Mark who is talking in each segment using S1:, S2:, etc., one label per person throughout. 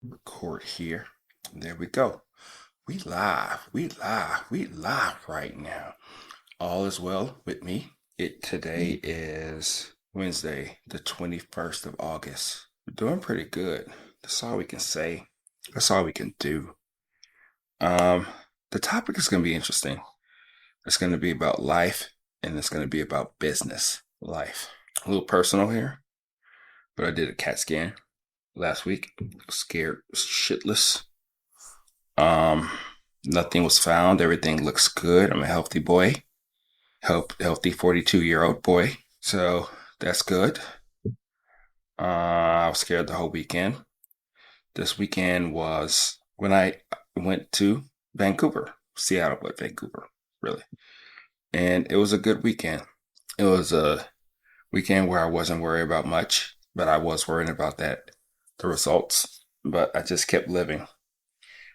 S1: Record here. There we go. We live. We live right now. All is well with me. Today is Wednesday, the 21st of August. We're doing pretty good. That's all we can say. That's all we can do. Um, the topic is gonna be interesting. It's gonna be about life and it's gonna be about business life. A little personal here, but I did a CAT scan last week. Scared shitless. Um, Nothing was found. Everything looks good. I'm a healthy boy, healthy 42-year-old boy. So that's good. I was scared the whole weekend. This weekend was when I went to Vancouver, Seattle, but Vancouver, really. And it was a good weekend. It was a weekend where I wasn't worried about much, but I was worried about the results. But I just kept living.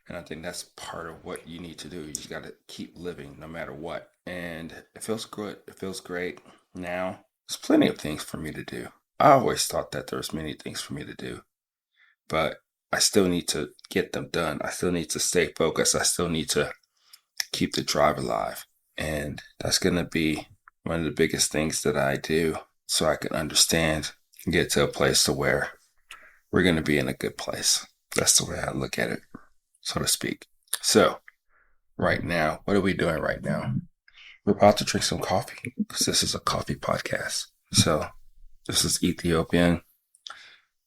S1: And I think that's part of what you need to do. You just got to keep living no matter what. And it feels good. It feels great. Now, there's plenty of things for me to do. I always thought that there's many things for me to do, but I still need to get them done. I still need to stay focused. I still need to keep the drive alive. And that's going to be one of the biggest things that I do so I can understand and get to a place to where we're going to be in a good place. That's the way I look at it, so to speak. So, right now, what are we doing right now? We're about to drink some coffee because this is a coffee podcast. So, this is Ethiopian.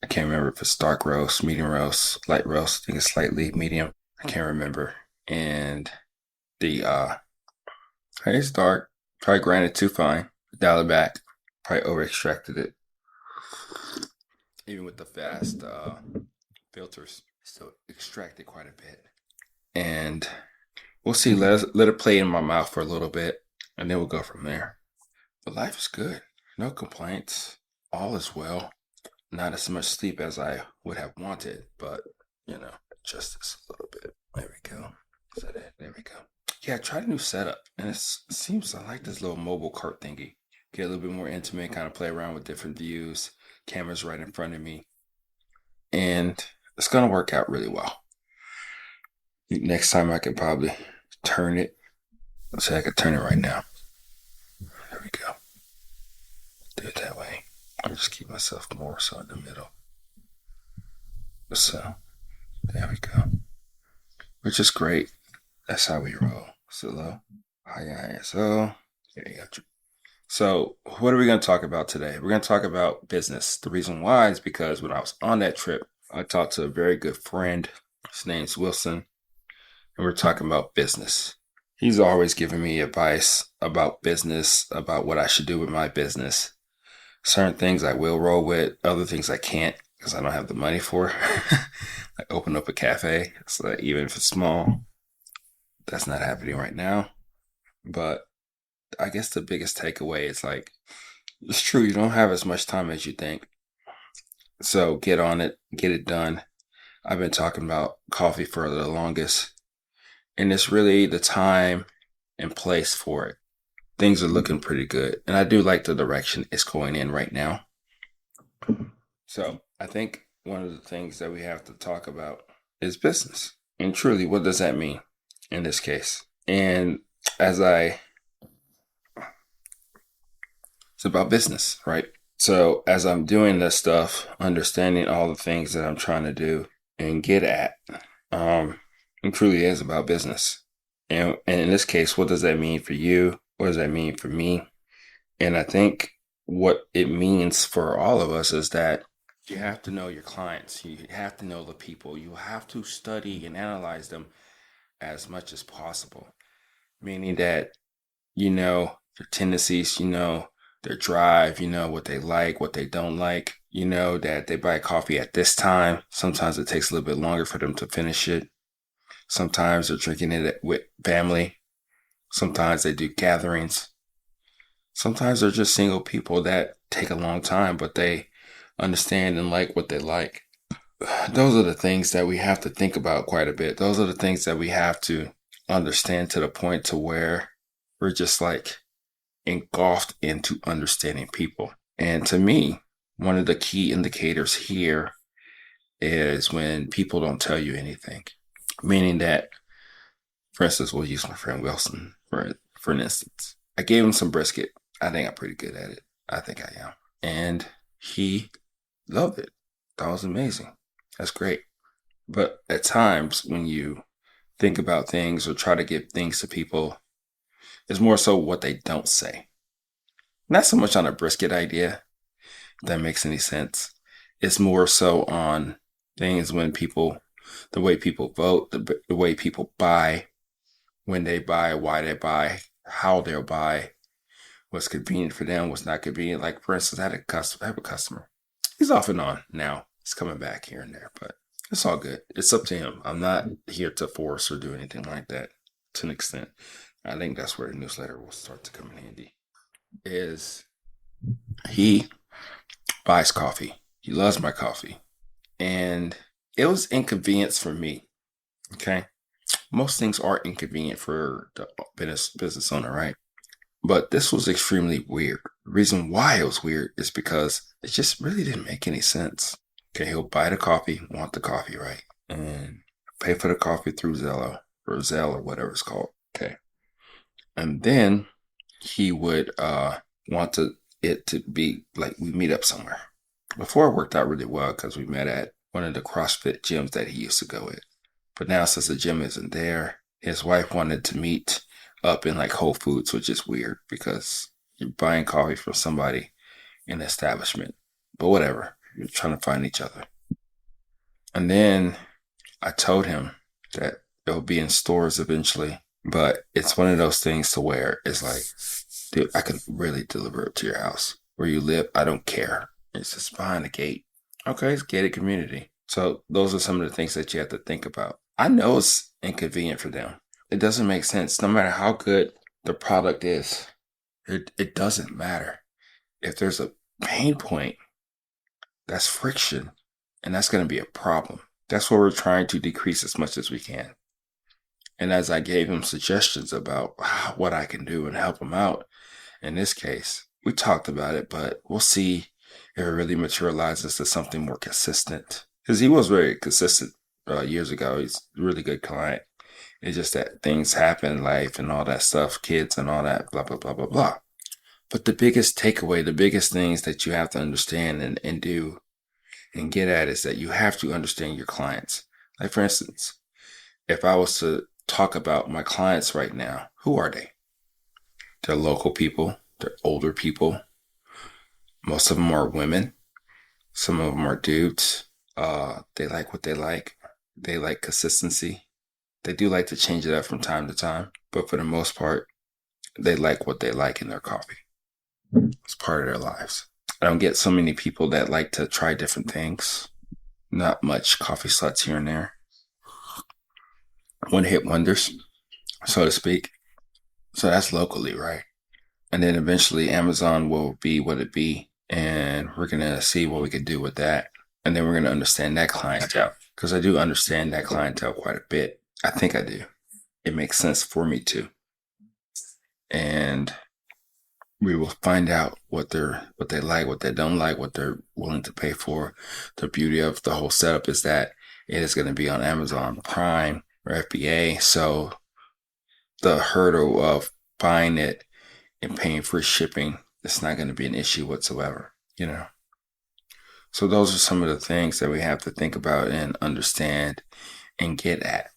S1: I can't remember if it's dark roast, medium roast, light roast. I think it's slightly medium. I can't remember. And the it's dark. Probably grinded too fine. Dial it back. Probably over extracted it. Even with the fast filters, still extracted quite a bit. And we'll see. Let it play in my mouth for a little bit, and then we'll go from there. But life is good. No complaints. All is well. Not as much sleep as I would have wanted, but just this a little bit. There we go. Is that it? There we go. Yeah, I tried a new setup, and it seems I like this little mobile cart thingy. Get a little bit more intimate, kind of play around with different views. Camera's right in front of me, and it's gonna work out really well. Next time I can probably turn it. Let's say I could turn it right now. There we go. Do it that way. I'll just keep myself more so in the middle. So there we go. Which is great. That's how we roll. So low. High ISO. There you go. So what are we going to talk about today? We're going to talk about business. The reason why is because when I was on that trip, I talked to a very good friend. His name's Wilson. And we're talking about business. He's always giving me advice about business, about what I should do with my business. Certain things I will roll with, other things I can't because I don't have the money for. I open up a cafe, so even if it's small, that's not happening right now. But I guess the biggest takeaway is like, it's true, you don't have as much time as you think. So get on it, get it done. I've been talking about coffee for the longest, and it's really the time and place for it. Things are looking pretty good, and I do like the direction it's going in right now. So I think one of the things that we have to talk about is business. And truly, what does that mean in this case? And as I, it's about business, right? So as I'm doing this stuff, understanding all the things that I'm trying to do and get at, it truly is about business. And in this case, what does that mean for you? What does that mean for me? And I think what it means for all of us is that you have to know your clients. You have to know the people. You have to study and analyze them as much as possible. Meaning that you know their tendencies, you know their drive, you know what they like, what they don't like. You know that they buy coffee at this time. Sometimes it takes a little bit longer for them to finish it. Sometimes they're drinking it with family. Sometimes they do gatherings. Sometimes they're just single people that take a long time, but they understand and like what they like. Those are the things that we have to think about quite a bit. Those are the things that we have to understand to the point to where we're just like engulfed into understanding people. And to me, one of the key indicators here is when people don't tell you anything. Meaning that, for instance, we'll use my friend Wilson for an instance. I gave him some brisket. I think I'm pretty good at it. I think I am. And he loved it. That was amazing. That's great. But at times when you think about things or try to give things to people, it's more so what they don't say. Not so much on a brisket idea, if that makes any sense. It's more so on things when people, the way people vote, the way people buy, when they buy, why they buy, how they'll buy, what's convenient for them, what's not convenient. Like, for instance, I have a customer. He's off and on now. He's coming back here and there, but it's all good. It's up to him. I'm not here to force or do anything like that to an extent. I think that's where the newsletter will start to come in handy. Is he buys coffee. He loves my coffee. And it was inconvenience for me. Okay. Most things are inconvenient for the business owner, right? But this was extremely weird. The reason why it was weird is because it just really didn't make any sense. Okay, he'll buy the coffee, want the coffee, right? And pay for the coffee through Zello or Zelle or whatever it's called. Okay. And then he would want it to be like we meet up somewhere. Before it worked out really well because we met at one of the CrossFit gyms that he used to go at. But now since the gym isn't there, his wife wanted to meet up in like Whole Foods, which is weird because you're buying coffee from somebody in the establishment. But whatever, you're trying to find each other. And then I told him that it'll be in stores eventually, but it's one of those things to where it's like, dude, I can really deliver it to your house. Where you live, I don't care. It's just behind the gate. Okay, it's gated community. So those are some of the things that you have to think about. I know it's inconvenient for them. It doesn't make sense. No matter how good the product is, it doesn't matter. If there's a pain point, that's friction, and that's going to be a problem. That's what we're trying to decrease as much as we can. And as I gave him suggestions about what I can do and help him out, in this case, we talked about it, but we'll see if it really materializes to something more consistent. Because he was very consistent years ago. He's a really good client. It's just that things happen in life and all that stuff, kids and all that, blah, blah, blah, blah, blah. But the biggest takeaway, the biggest things that you have to understand and do and get at is that you have to understand your clients. Like, for instance, if I was to talk about my clients right now, who are they? They're local people. They're older people. Most of them are women. Some of them are dudes. They like what they like. They like consistency. They do like to change it up from time to time, but for the most part, they like what they like in their coffee. It's part of their lives. I don't get so many people that like to try different things. Not much coffee sluts here and there. One hit wonders, so to speak. So that's locally, right? And then eventually Amazon will be what it be. And we're going to see what we can do with that. And then we're going to understand that clientele. Because I do understand that clientele quite a bit. I think I do. It makes sense for me to. And we will find out what they like, what they don't like, what they're willing to pay for. The beauty of the whole setup is that it is going to be on Amazon Prime or FBA. So the hurdle of buying it and paying for shipping, it's not going to be an issue whatsoever, you know? So those are some of the things that we have to think about and understand and get at.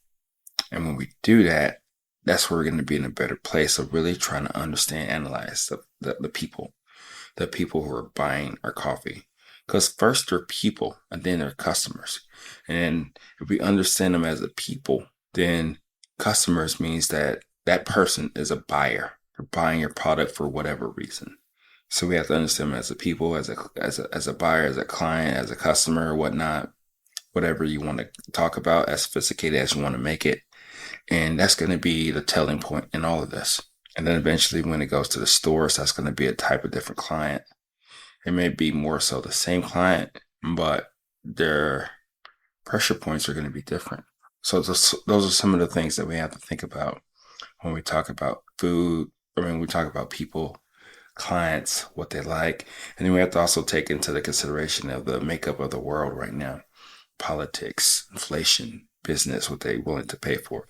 S1: And when we do that, that's where we're going to be in a better place of really trying to understand, analyze the people who are buying our coffee. Because first they're people and then they're customers. And if we understand them as a people, then customers means that that person is a buyer. They're buying your product for whatever reason. So we have to understand them as a people, as a buyer, as a client, as a customer, or whatnot, whatever you want to talk about, as sophisticated as you want to make it. And that's going to be the telling point in all of this. And then eventually when it goes to the stores, that's going to be a type of different client. It may be more so the same client, but their pressure points are going to be different. So those are some of the things that we have to think about when we talk about food, or when we talk about people, clients, what they like. And then we have to also take into the consideration of the makeup of the world right now. politics, inflation, business, what they're willing to pay for.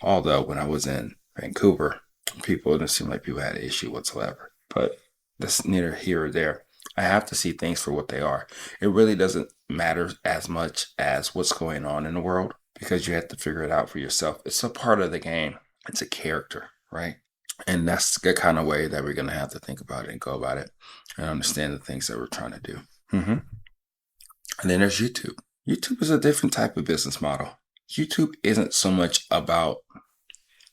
S1: Although when I was in Vancouver, people didn't seem like people had an issue whatsoever. But that's neither here or there. I have to see things for what they are. It really doesn't matter as much as what's going on in the world because you have to figure it out for yourself. It's a part of the game. It's a character, right? And that's the kind of way that we're going to have to think about it and go about it and understand the things that we're trying to do. And then there's YouTube. YouTube is a different type of business model. YouTube isn't so much about,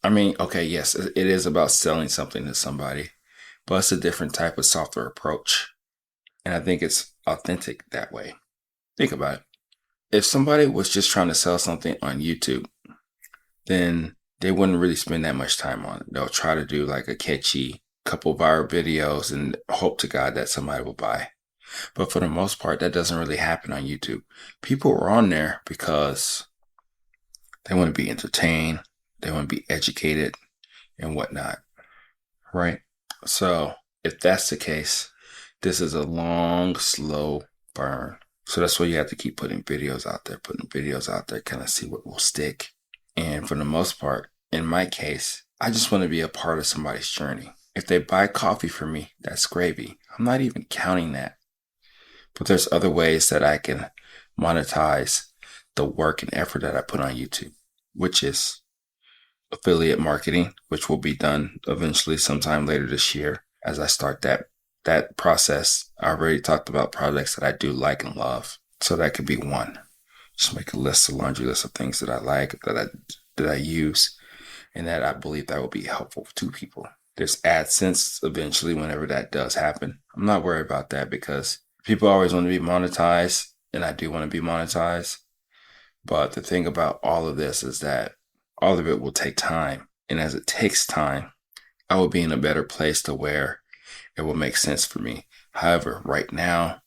S1: yes, it is about selling something to somebody, but it's a different type of software approach. And I think it's authentic that way. Think about it. If somebody was just trying to sell something on YouTube, then they wouldn't really spend that much time on it. They'll try to do like a catchy couple viral videos and hope to God that somebody will buy. But for the most part, that doesn't really happen on YouTube. People are on there because they want to be entertained, they want to be educated and whatnot, right? So if that's the case, this is a long, slow burn. So that's why you have to keep putting videos out there, kind of see what will stick. And for the most part, in my case, I just want to be a part of somebody's journey. If they buy coffee from me, that's gravy. I'm not even counting that. But there's other ways that I can monetize the work and effort that I put on YouTube, which is affiliate marketing, which will be done eventually sometime later this year as I start that process. I already talked about projects that I do like and love. So that could be one. Just make a laundry list of things that I like, that I use, and that I believe that will be helpful to people. There's AdSense eventually whenever that does happen. I'm not worried about that because people always want to be monetized, and I do want to be monetized. But the thing about all of this is that all of it will take time. And as it takes time, I will be in a better place to where it will make sense for me. However, right now,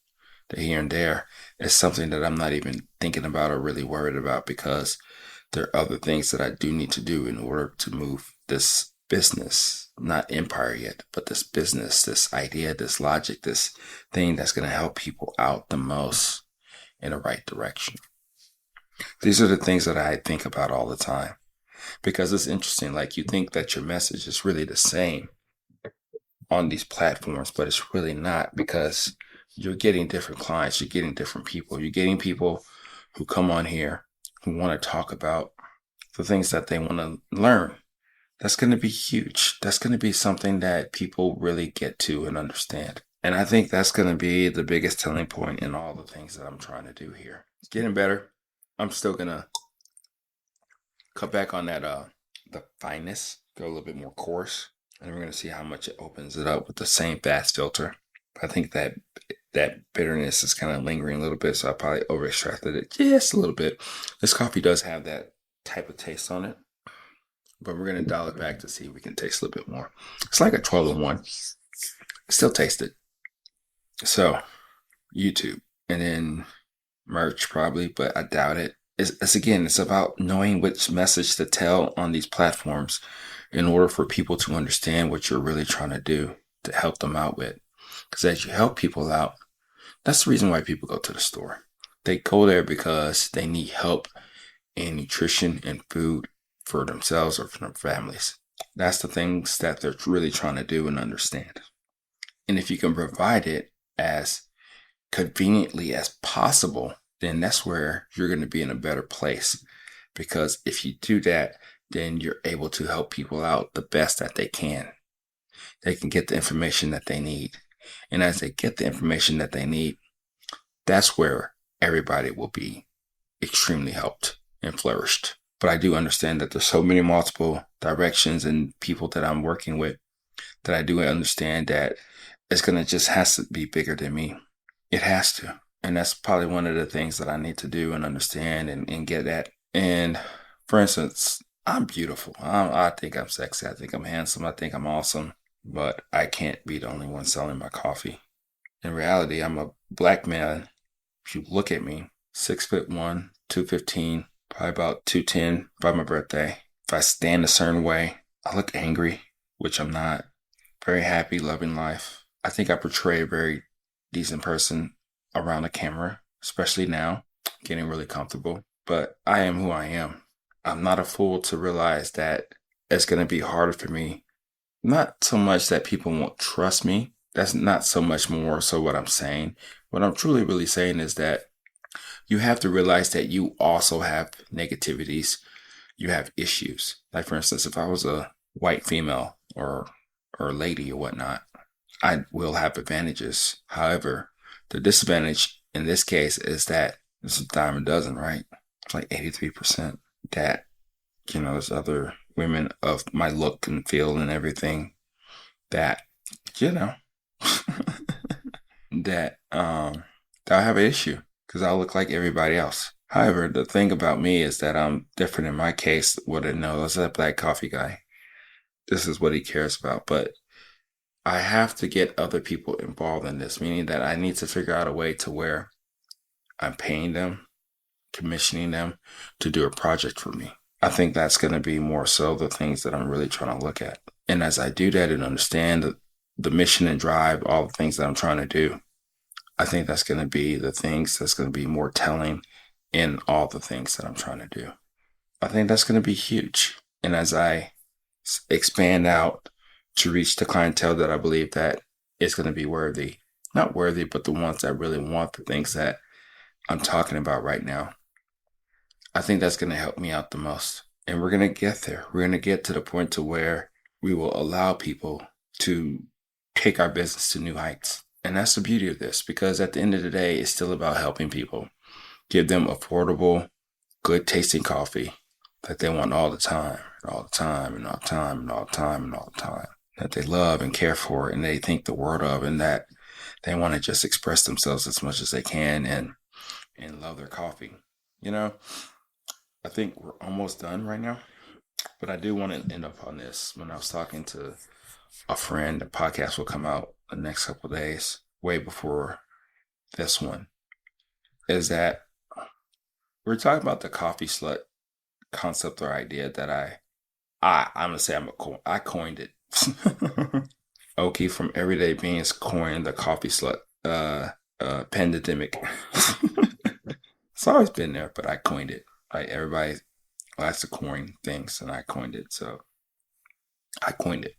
S1: the here and there is something that I'm not even thinking about or really worried about because there are other things that I do need to do in order to move this business, not empire yet, but this business, this idea, this logic, this thing that's going to help people out the most in the right direction. These are the things that I think about all the time because it's interesting. Like you think that your message is really the same on these platforms, but it's really not because you're getting different clients, you're getting different people, you're getting people who come on here who want to talk about the things that they want to learn. That's going to be huge. That's going to be something that people really get to and understand. And I think that's going to be the biggest telling point in all the things that I'm trying to do here. It's getting better. I'm still going to cut back on that, the fineness, go a little bit more coarse. And we're going to see how much it opens it up with the same fast filter. I think that bitterness is kind of lingering a little bit, so I probably over extracted it just a little bit. This coffee does have that type of taste on it, but we're going to dial it back to see if we can taste a little bit more. It's like a 12-in-1. Still taste it. So, YouTube, and then merch probably, but I doubt it. It's about knowing which message to tell on these platforms in order for people to understand what you're really trying to do to help them out with. Because as you help people out, that's the reason why people go to the store. They go there because they need help in nutrition and food for themselves or for their families. That's the things that they're really trying to do and understand. And if you can provide it as conveniently as possible, then that's where you're going to be in a better place. Because if you do that, then you're able to help people out the best that they can. They can get the information that they need. And as they get the information that they need, that's where everybody will be extremely helped and flourished. But I do understand that there's so many multiple directions and people that I'm working with that I do understand that it's going to just has to be bigger than me. It has to. And that's probably one of the things that I need to do and understand and get at. And for instance, I'm beautiful. I think I'm sexy. I think I'm handsome. I think I'm awesome. But I can't be the only one selling my coffee. In reality, I'm a black man. If you look at me, 6'1", 215, probably about 210 by my birthday. If I stand a certain way, I look angry, which I'm not. Very happy, loving life. I think I portray a very decent person around the camera, especially now. getting really comfortable. But I am who I am. I'm not a fool to realize that it's going to be harder for me. Not so much that people won't trust me. That's not so much more so what I'm saying. What I'm truly really saying is that you have to realize that you also have negativities. You have issues. Like for instance, if I was a white female or lady or whatnot, I will have advantages. However, the disadvantage in this case is that it's a dime a dozen, right? It's like 83% that, there's other women of my look and feel and everything that, you know, that I have an issue because I look like everybody else. However, the thing about me is that I'm different in my case. What I know is that black coffee guy. This is what he cares about. But I have to get other people involved in this, meaning that I need to figure out a way to where I'm paying them, commissioning them to do a project for me. I think that's going to be more so the things that I'm really trying to look at. And as I do that and understand the mission and drive, all the things that I'm trying to do, I think that's going to be the things that's going to be more telling in all the things that I'm trying to do. I think that's going to be huge. And as I expand out to reach the clientele that I believe that is going to be worthy, not worthy, but the ones that really want the things that I'm talking about right now, I think that's going to help me out the most. And we're going to get there. We're going to get to the point to where we will allow people to take our business to new heights. And that's the beauty of this, because at the end of the day, it's still about helping people, give them affordable, good tasting coffee that they want all the time, and all the time, and all the time, and all the time, and all the time, that they love and care for, and they think the world of, and that they want to just express themselves as much as they can and love their coffee. I think we're almost done right now, but I do want to end up on this. When I was talking to a friend, the podcast will come out the next couple of days, way before this one, is that we're talking about the coffee slut concept or idea that I'm gonna say I coined it. Oki from Everyday Beans coined the coffee slut pandemic. It's always been there, but I coined it. Like everybody likes to coin things, and I coined it. So I coined it.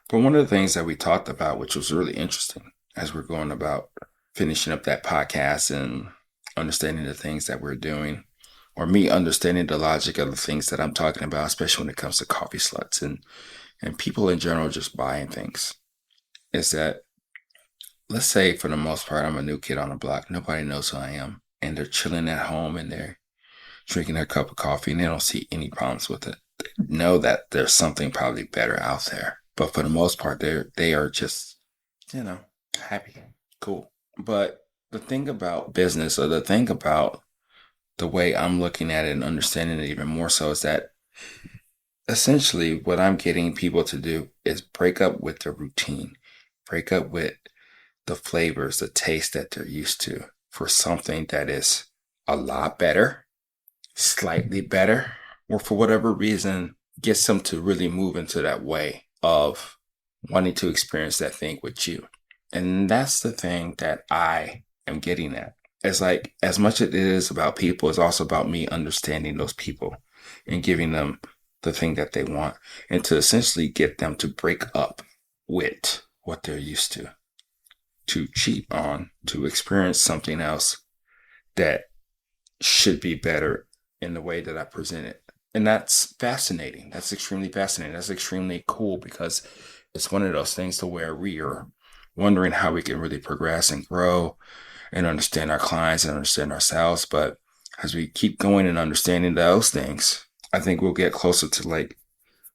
S1: But one of the things that we talked about, which was really interesting as we're going about finishing up that podcast and understanding the things that we're doing, or me understanding the logic of the things that I'm talking about, especially when it comes to coffee sluts and people in general just buying things, is that, let's say for the most part, I'm a new kid on the block. Nobody knows who I am. And they're chilling at home and they're drinking their cup of coffee and they don't see any problems with it. They know that there's something probably better out there. But for the most part, they are just, happy. Cool. But the thing about business, or the thing about the way I'm looking at it and understanding it even more so, is that essentially what I'm getting people to do is break up with the routine, break up with the flavors, the taste that they're used to, for something that is a lot better, slightly better, or for whatever reason gets them to really move into that way of wanting to experience that thing with you. And that's the thing that I am getting at. It's like, as much as it is about people, it's also about me understanding those people and giving them the thing that they want, and to essentially get them to break up with what they're used to cheat on, to experience something else that should be better in the way that I present it. And that's fascinating. That's extremely fascinating. That's extremely cool, because it's one of those things to where we are wondering how we can really progress and grow and understand our clients and understand ourselves. But as we keep going and understanding those things, I think we'll get closer to like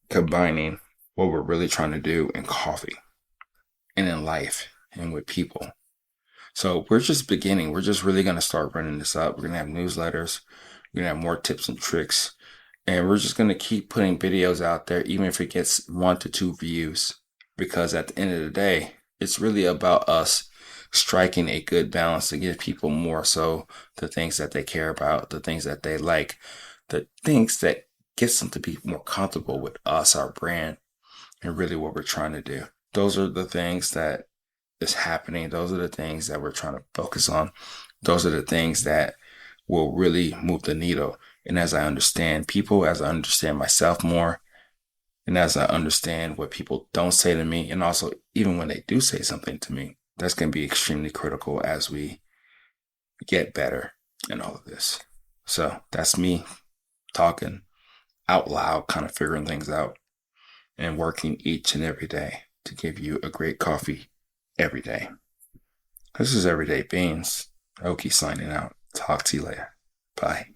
S1: combining what we're really trying to do in coffee and in life and with people. So we're just beginning. We're just really going to start running this up. We're going to have newsletters. We're going to have more tips and tricks. And we're just going to keep putting videos out there, even if it gets 1 to 2 views. Because at the end of the day, it's really about us striking a good balance to give people more so the things that they care about, the things that they like, the things that gets them to be more comfortable with us, our brand, and really what we're trying to do. Those are the things that is happening. Those are the things that we're trying to focus on. Those are the things that will really move the needle. And as I understand people, as I understand myself more, and as I understand what people don't say to me, and also even when they do say something to me, that's going to be extremely critical as we get better in all of this. So that's me talking out loud, kind of figuring things out and working each and every day to give you a great coffee every day. This is Everyday Beans. Oki signing out. Talk to you later. Bye.